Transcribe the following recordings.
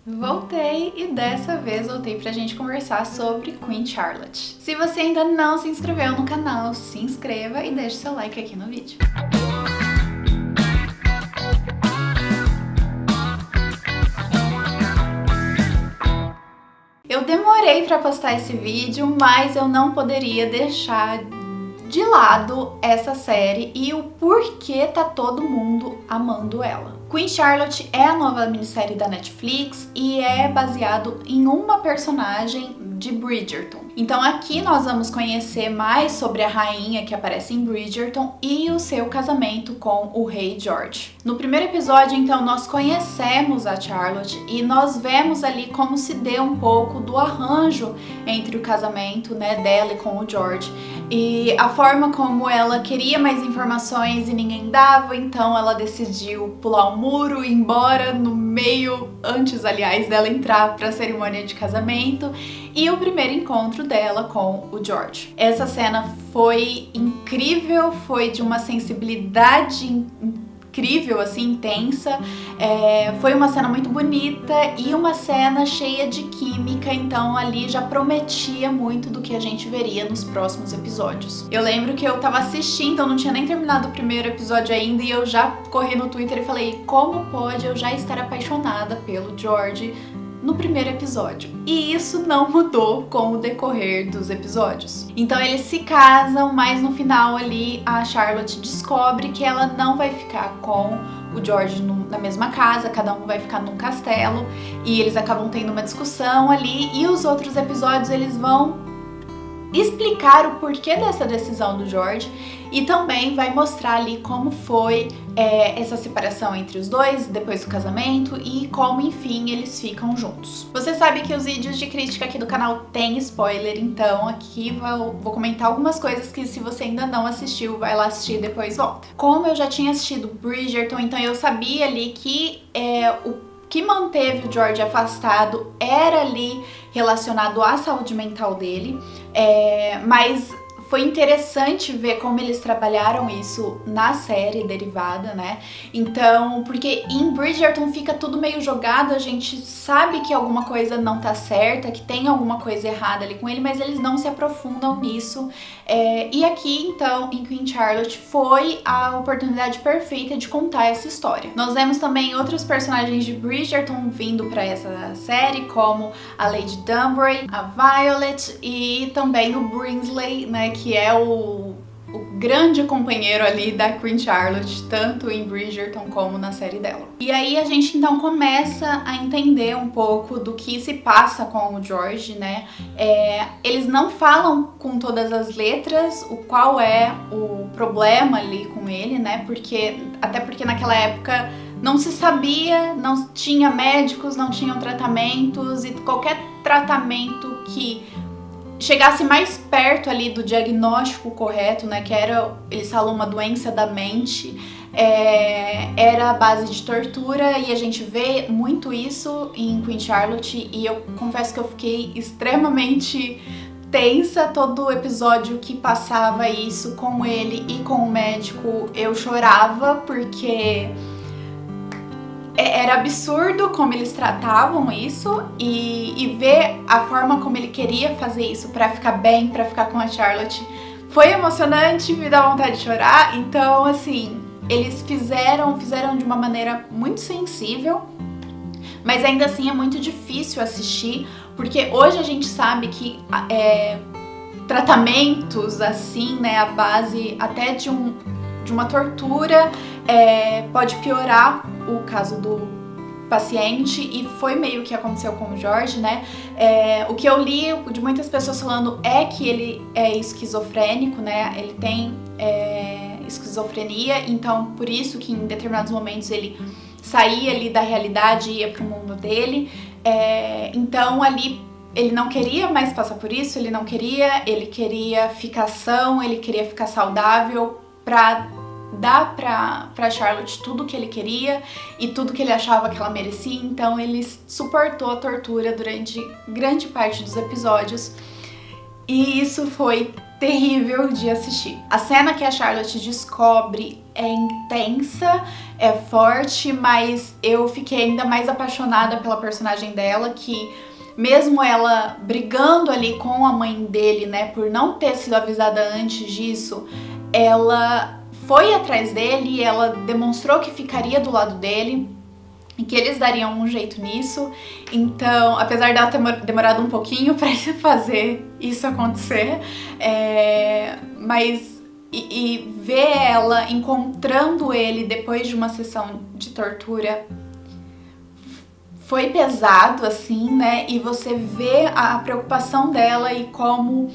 Voltei e dessa vez voltei pra gente conversar sobre Queen Charlotte. Se você ainda não se inscreveu no canal, se inscreva e deixe seu like aqui no vídeo. Eu demorei pra postar esse vídeo, mas eu não poderia deixar de lado essa série e o porquê tá todo mundo amando ela. Queen Charlotte é a nova minissérie da Netflix e é baseado em uma personagem de Bridgerton. Então aqui nós vamos conhecer mais sobre a rainha que aparece em Bridgerton e o seu casamento com o rei George. No primeiro episódio, então, nós conhecemos a Charlotte e nós vemos ali como se deu um pouco do arranjo entre o casamento, dela e com o George. E a forma como ela queria mais informações e ninguém dava, então ela decidiu pular o muro e ir embora no meio, antes, aliás, dela entrar para a cerimônia de casamento e o primeiro encontro dela com o George. Essa cena foi incrível, foi de uma sensibilidade incrível, assim, intensa. Foi uma cena muito bonita e uma cena cheia de química, então ali já prometia muito do que a gente veria nos próximos episódios. Eu lembro que eu tava assistindo, eu não tinha nem terminado o primeiro episódio ainda e eu já corri no Twitter e falei, como pode eu já estar apaixonada pelo George no primeiro episódio? E isso não mudou com o decorrer dos episódios. Então eles se casam, mas no final ali a Charlotte descobre que ela não vai ficar com o George na mesma casa, cada um vai ficar num castelo e eles acabam tendo uma discussão ali e os outros episódios eles vão explicar o porquê dessa decisão do George e também vai mostrar ali como foi essa separação entre os dois depois do casamento e como, enfim, eles ficam juntos. Você sabe que os vídeos de crítica aqui do canal tem spoiler, então aqui vou comentar algumas coisas que, se você ainda não assistiu, vai lá assistir e depois volta. Como eu já tinha assistido Bridgerton, então eu sabia ali que o que manteve o George afastado era ali relacionado à saúde mental dele, mas foi interessante ver como eles trabalharam isso na série derivada, Então, porque em Bridgerton fica tudo meio jogado, a gente sabe que alguma coisa não tá certa, que tem alguma coisa errada ali com ele, mas eles não se aprofundam nisso. E aqui, então, em Queen Charlotte, foi a oportunidade perfeita de contar essa história. Nós vemos também outros personagens de Bridgerton vindo pra essa série, como a Lady Dunbury, a Violet e também o Brinsley, que é o grande companheiro ali da Queen Charlotte, tanto em Bridgerton como na série dela. E aí a gente então começa a entender um pouco do que se passa com o George, Eles não falam com todas as letras qual é o problema ali com ele, até porque naquela época não se sabia, não tinha médicos, não tinham tratamentos e qualquer tratamento que chegasse mais perto ali do diagnóstico correto, que era, eles falam, uma doença da mente, era a base de tortura e a gente vê muito isso em Queen Charlotte e eu confesso que eu fiquei extremamente tensa todo episódio que passava isso com ele e com o médico. Eu chorava porque era absurdo como eles tratavam isso e ver a forma como ele queria fazer isso pra ficar bem, pra ficar com a Charlotte, foi emocionante, me dá vontade de chorar. Então, assim, eles fizeram de uma maneira muito sensível, mas ainda assim é muito difícil assistir, porque hoje a gente sabe que tratamentos assim, a base até de uma tortura pode piorar o caso do paciente e foi meio que aconteceu com o George, O que eu li de muitas pessoas falando é que ele é esquizofrênico, Ele tem esquizofrenia, então por isso que em determinados momentos ele saía ali da realidade e ia pro mundo dele. Então ali ele não queria mais passar por isso, ele queria ficar são, ele queria ficar saudável pra dar pra Charlotte tudo que ele queria e tudo que ele achava que ela merecia, então ele suportou a tortura durante grande parte dos episódios. E isso foi terrível de assistir. A cena que a Charlotte descobre é intensa, é forte, mas eu fiquei ainda mais apaixonada pela personagem dela, que mesmo ela brigando ali com a mãe dele, né, por não ter sido avisada antes disso, ela foi atrás dele e ela demonstrou que ficaria do lado dele e que eles dariam um jeito nisso. Então, apesar dela ter demorado um pouquinho pra fazer isso acontecer, mas ver ela encontrando ele depois de uma sessão de tortura foi pesado, assim, né? E você vê a preocupação dela e como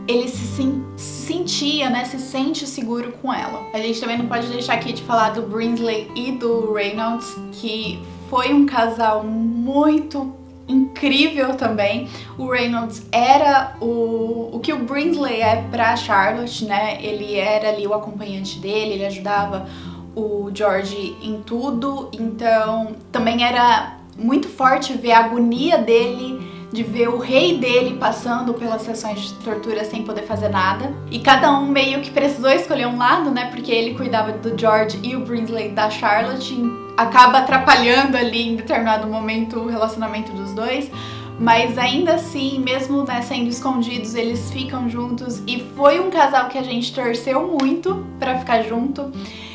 ele se sentia, né? Se sente seguro com ela. A gente também não pode deixar aqui de falar do Brinsley e do Reynolds, que foi um casal muito incrível também. O Reynolds era o que o Brinsley é pra Charlotte, né? Ele era ali o acompanhante dele, ele ajudava o George em tudo, então também era muito forte ver a agonia dele, de ver o rei dele passando pelas sessões de tortura sem poder fazer nada. E cada um meio que precisou escolher um lado, né? Porque ele cuidava do George e o Brinsley da Charlotte. Acaba atrapalhando ali em determinado momento o relacionamento dos dois. Mas ainda assim, mesmo, né, sendo escondidos, eles ficam juntos. E foi um casal que a gente torceu muito pra ficar junto.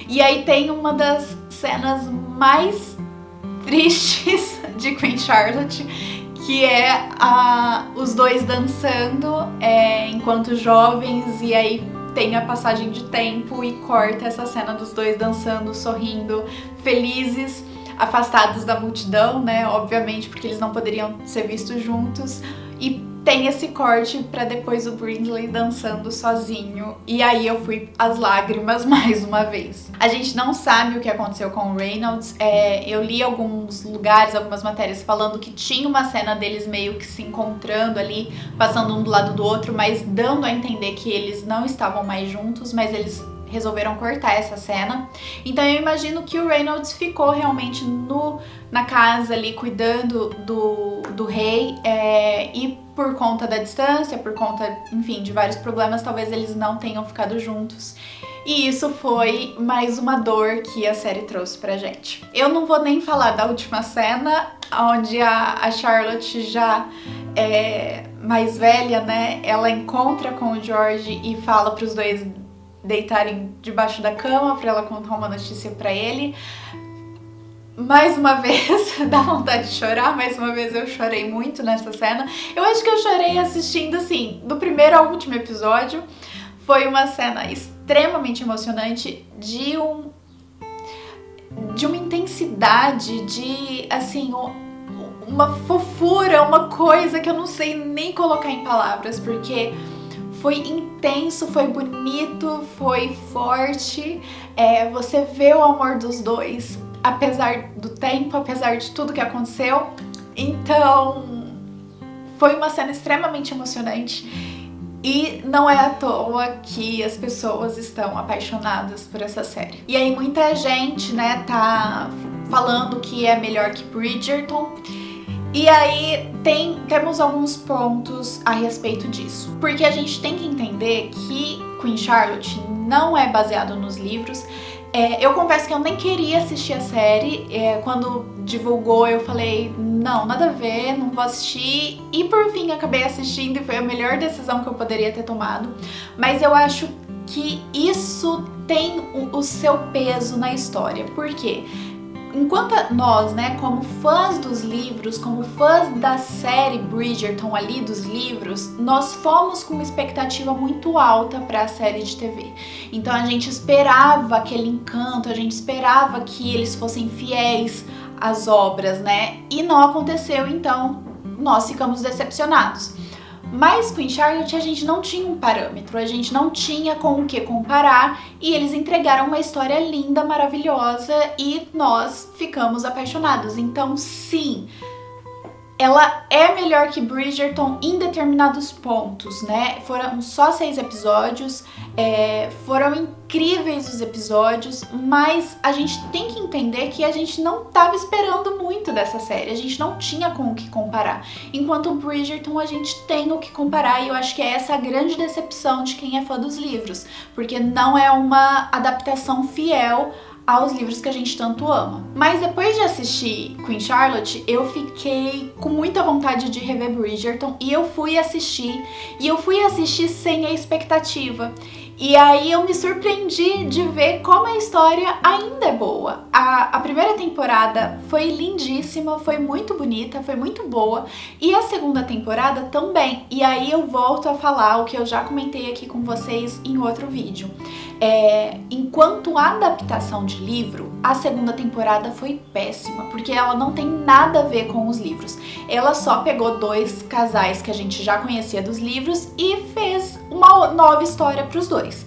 E aí tem uma das cenas mais tristes de Queen Charlotte, que é os dois dançando enquanto jovens, e aí tem a passagem de tempo e corta essa cena dos dois dançando, sorrindo, felizes, afastados da multidão, né? Obviamente, porque eles não poderiam ser vistos juntos. E tem esse corte pra depois o Brinsley dançando sozinho. E aí eu fui às lágrimas mais uma vez. A gente não sabe o que aconteceu com o Reynolds. Eu li alguns lugares, algumas matérias falando que tinha uma cena deles meio que se encontrando ali, passando um do lado do outro, mas dando a entender que eles não estavam mais juntos, mas eles resolveram cortar essa cena. Então eu imagino que o Reynolds ficou realmente na casa ali cuidando do rei, e por conta da distância, por conta, enfim, de vários problemas, talvez eles não tenham ficado juntos. E isso foi mais uma dor que a série trouxe pra gente. Eu não vou nem falar da última cena, onde a Charlotte já mais velha, né, ela encontra com o George e fala pros dois deitarem debaixo da cama pra ela contar uma notícia pra ele. Mais uma vez, dá vontade de chorar, mais uma vez eu chorei muito nessa cena. Eu acho que eu chorei assistindo, assim, do primeiro ao último episódio. Foi uma cena extremamente emocionante, de uma intensidade, de, assim, uma fofura, uma coisa que eu não sei nem colocar em palavras, porque foi intenso, foi bonito, foi forte. Você vê o amor dos dois, apesar do tempo, apesar de tudo que aconteceu. Então, foi uma cena extremamente emocionante. E não é à toa que as pessoas estão apaixonadas por essa série. E aí muita gente, né, tá falando que é melhor que Bridgerton. E aí temos alguns pontos a respeito disso. Porque a gente tem que entender que Queen Charlotte não é baseado nos livros. Eu confesso que eu nem queria assistir a série. Quando divulgou, eu falei, não, nada a ver, não vou assistir. E por fim, acabei assistindo e foi a melhor decisão que eu poderia ter tomado. Mas eu acho que isso tem o seu peso na história. Por quê? Enquanto nós, né, como fãs dos livros, como fãs da série Bridgerton ali dos livros, nós fomos com uma expectativa muito alta para a série de TV. Então a gente esperava aquele encanto, a gente esperava que eles fossem fiéis às obras, né? E não aconteceu, então nós ficamos decepcionados. Mas Queen Charlotte a gente não tinha um parâmetro, a gente não tinha com o que comparar, e eles entregaram uma história linda, maravilhosa, e nós ficamos apaixonados. Então sim, ela é melhor que Bridgerton em determinados pontos, né? Foram só 6 episódios, foram incríveis os episódios, mas a gente tem que entender que a gente não estava esperando muito dessa série, a gente não tinha com o que comparar. Enquanto Bridgerton a gente tem o que comparar, e eu acho que é essa a grande decepção de quem é fã dos livros, porque não é uma adaptação fiel aos livros que a gente tanto ama. Mas depois de assistir Queen Charlotte, eu fiquei com muita vontade de rever Bridgerton e eu fui assistir sem a expectativa. E aí eu me surpreendi de ver como a história ainda é boa. A primeira temporada foi lindíssima, foi muito bonita, foi muito boa. E a segunda temporada também. E aí eu volto a falar o que eu já comentei aqui com vocês em outro vídeo. Enquanto adaptação de livro, a segunda temporada foi péssima, porque ela não tem nada a ver com os livros. Ela só pegou 2 casais que a gente já conhecia dos livros e fez uma nova história para os dois.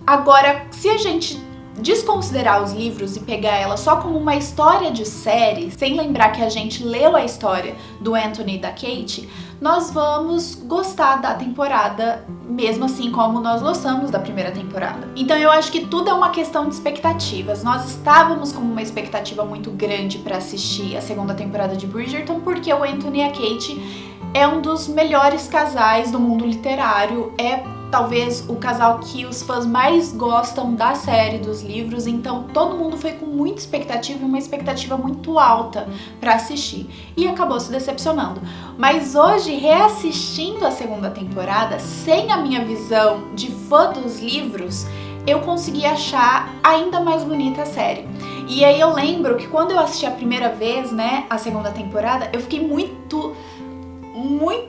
Agora, se a gente desconsiderar os livros e pegar ela só como uma história de série, sem lembrar que a gente leu a história do Anthony e da Kate, nós vamos gostar da temporada, mesmo assim como nós gostamos da primeira temporada. Então eu acho que tudo é uma questão de expectativas. Nós estávamos com uma expectativa muito grande para assistir a segunda temporada de Bridgerton, porque o Anthony e a Kate é um dos melhores casais do mundo literário, é talvez o casal que os fãs mais gostam da série, dos livros, então todo mundo foi com muita expectativa e uma expectativa muito alta para assistir e acabou se decepcionando. Mas hoje, reassistindo a segunda temporada, sem a minha visão de fã dos livros, eu consegui achar ainda mais bonita a série. E aí eu lembro que quando eu assisti a primeira vez, né, a segunda temporada, eu fiquei muito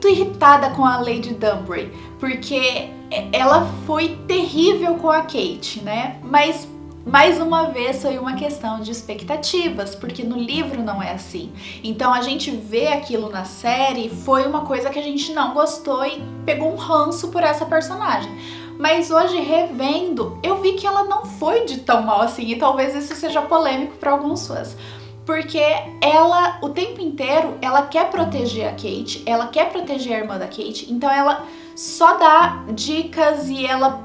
irritada com a Lady Dunbury, porque ela foi terrível com a Kate, né? Mas mais uma vez foi uma questão de expectativas, porque no livro não é assim. Então a gente vê aquilo na série, foi uma coisa que a gente não gostou e pegou um ranço por essa personagem. Mas hoje, revendo, eu vi que ela não foi de tão mal assim, e talvez isso seja polêmico para alguns fãs. Porque ela, o tempo inteiro, ela quer proteger a Kate, ela quer proteger a irmã da Kate, então ela só dá dicas e ela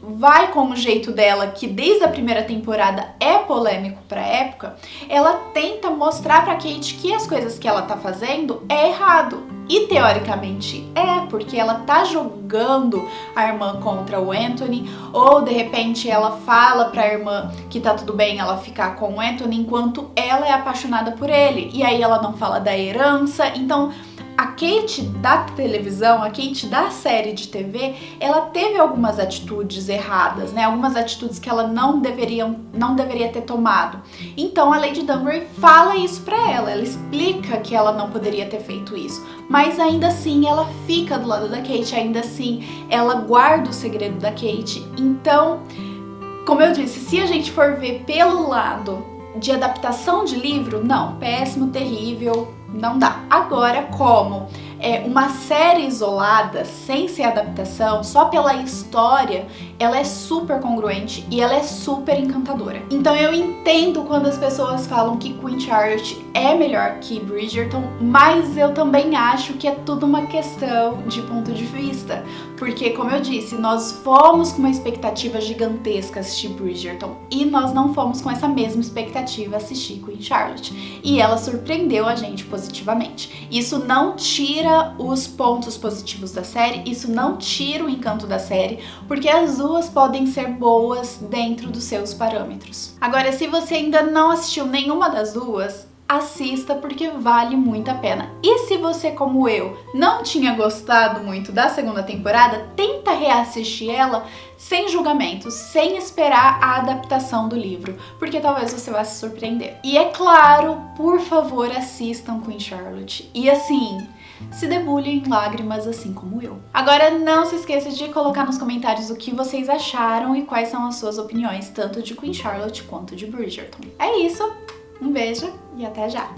vai com o jeito dela, que desde a primeira temporada é polêmico pra época, ela tenta mostrar pra Kate que as coisas que ela tá fazendo é errado. E teoricamente porque ela tá jogando a irmã contra o Anthony, ou de repente ela fala pra irmã que tá tudo bem ela ficar com o Anthony enquanto ela é apaixonada por ele, e aí ela não fala da herança. Então a Kate da televisão, a Kate da série de TV, ela teve algumas atitudes erradas, né? Algumas atitudes que ela não deveria ter tomado. Então a Lady Dunbury fala isso pra ela explica que ela não poderia ter feito isso. Mas ainda assim ela fica do lado da Kate, ainda assim ela guarda o segredo da Kate. Então, como eu disse, se a gente for ver pelo lado de adaptação de livro, não, péssimo, terrível, não dá. Agora, como uma série isolada, sem ser adaptação, só pela história, ela é super congruente e ela é super encantadora. Então eu entendo quando as pessoas falam que Queen Charlotte é melhor que Bridgerton, mas eu também acho que é tudo uma questão de ponto de vista. Porque, como eu disse, nós fomos com uma expectativa gigantesca assistir Bridgerton e nós não fomos com essa mesma expectativa assistir Queen Charlotte. E ela surpreendeu a gente positivamente. Isso não tira os pontos positivos da série, isso não tira o encanto da série, porque as duas podem ser boas dentro dos seus parâmetros. Agora, se você ainda não assistiu nenhuma das duas, assista porque vale muito a pena. E se você, como eu, não tinha gostado muito da segunda temporada, tenta reassistir ela sem julgamentos, sem esperar a adaptação do livro, porque talvez você vá se surpreender. E é claro, por favor, assistam Queen Charlotte. E assim, se debulhem em lágrimas assim como eu. Agora não se esqueça de colocar nos comentários o que vocês acharam e quais são as suas opiniões, tanto de Queen Charlotte quanto de Bridgerton. É isso! Um beijo e até já!